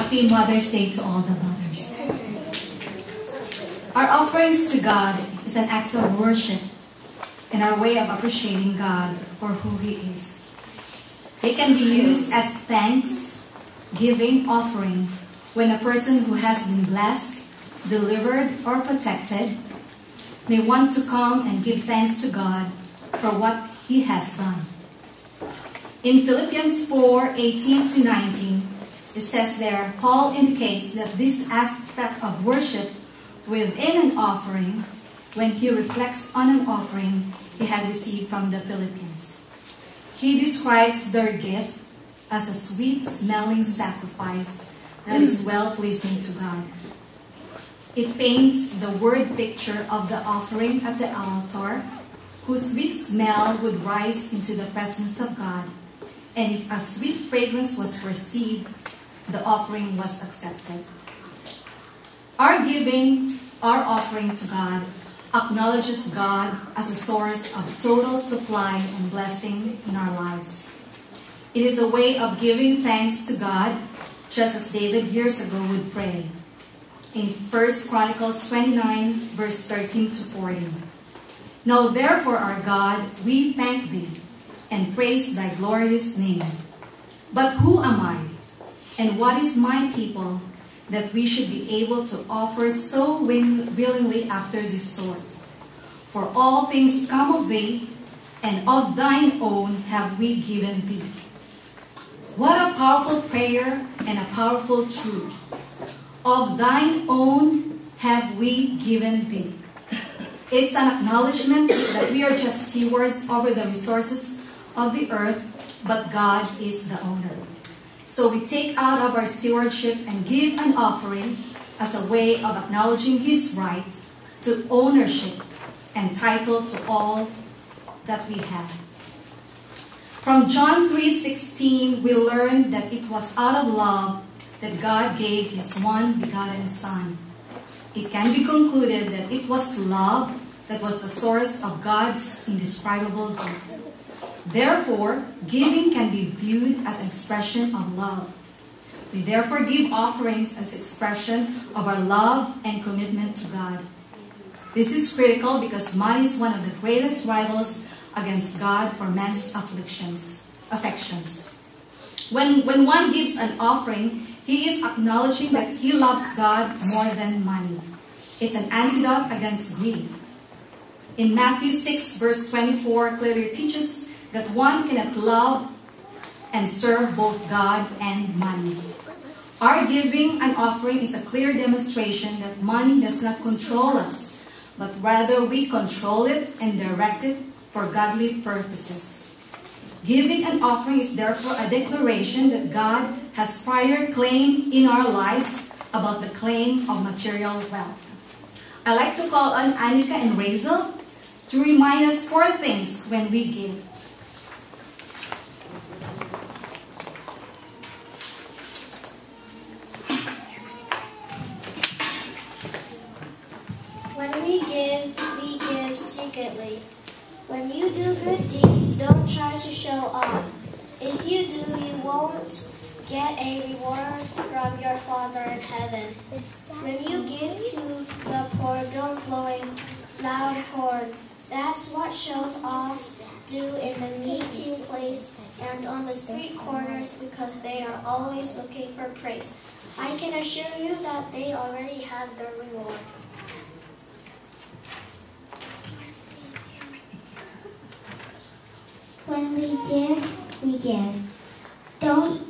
Happy Mother's Day to all the mothers. Our offerings to God is an act of worship and our way of appreciating God for who He is. They can be used as thanksgiving offering when a person who has been blessed, delivered, or protected may want to come and give thanks to God for what He has done. In Philippians 4:18-19, it says there, Paul indicates that this aspect of worship within an offering, when he reflects on an offering he had received from the Philippians. He describes their gift as a sweet-smelling sacrifice that is well-pleasing to God. It paints the word picture of the offering at the altar, whose sweet smell would rise into the presence of God, and if a sweet fragrance was perceived, the offering was accepted. Our giving, our offering to God, acknowledges God as a source of total supply and blessing in our lives. It is a way of giving thanks to God, just as David years ago would pray. In 1 Chronicles 29, verse 13-14. Now therefore, our God, we thank Thee, and praise Thy glorious name. But who am I, and what is my people, that we should be able to offer so willingly after this sort? For all things come of Thee, and of Thine own have we given Thee. What a powerful prayer and a powerful truth. Of Thine own have we given Thee. It's an acknowledgement that we are just stewards over the resources of the earth, but God is the owner. So we take out of our stewardship and give an offering as a way of acknowledging His right to ownership and title to all that we have. From John 3:16, we learn that it was out of love that God gave His one begotten Son. It can be concluded that it was love that was the source of God's indescribable gift. Therefore, giving can be viewed as an expression of love. We therefore give offerings as expression of our love and commitment to God. This is critical because money is one of the greatest rivals against God for man's affections. When one gives an offering, he is acknowledging that he loves God more than money. It's an antidote against greed. In Matthew 6, verse 24, clearly teaches that one cannot love and serve both God and money. Our giving and offering is a clear demonstration that money does not control us, but rather we control it and direct it for godly purposes. Giving and offering is therefore a declaration that God has prior claim in our lives about the claim of material wealth. I like to call on Annika and Razel to remind us 4 things when we give. When we give secretly. When you do good deeds, don't try to show off. If you do, you won't get a reward from your Father in heaven. When you give to the poor, don't blow a loud horn. That's what show-offs do in the meeting place and on the street corners because they are always looking for praise. I can assure you that they already have their reward. When we give, we give. Don't.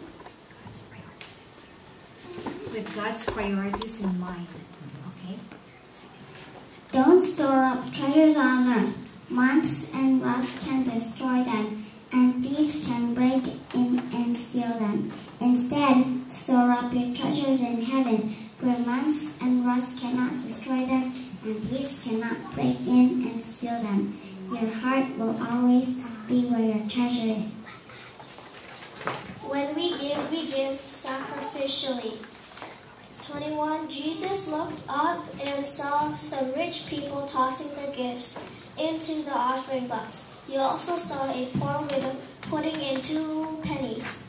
With God's priorities in mind. Okay? Don't store up treasures on earth. Moths and rust can destroy them, and thieves can break in and steal them. Instead, store up your treasures in heaven, where moths and rust cannot destroy them, and thieves cannot break in and steal them. Your heart will always be where your treasure is. When we give sacrificially. 21. Jesus looked up and saw some rich people tossing their gifts into the offering box. He also saw a poor widow putting in 2 pennies.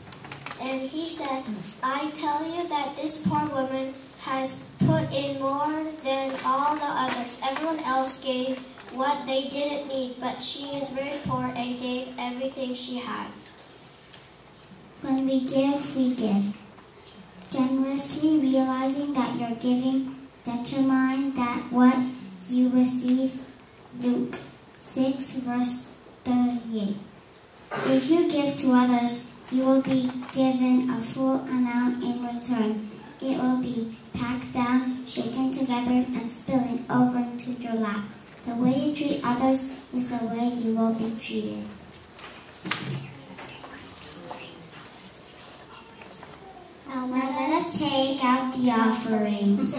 And he said, I tell you that this poor woman has put in more than all the others. Everyone else gave what they didn't need, but she is very poor and gave everything she had. When we give, generously, realizing that your giving determines that what you receive. Luke 6, verse 38. If you give to others, you will be given a full amount in return. It will be packed down, shaken together, and spilling over into your lap. The way you treat others is the way you will be treated. Now let us take out the offerings.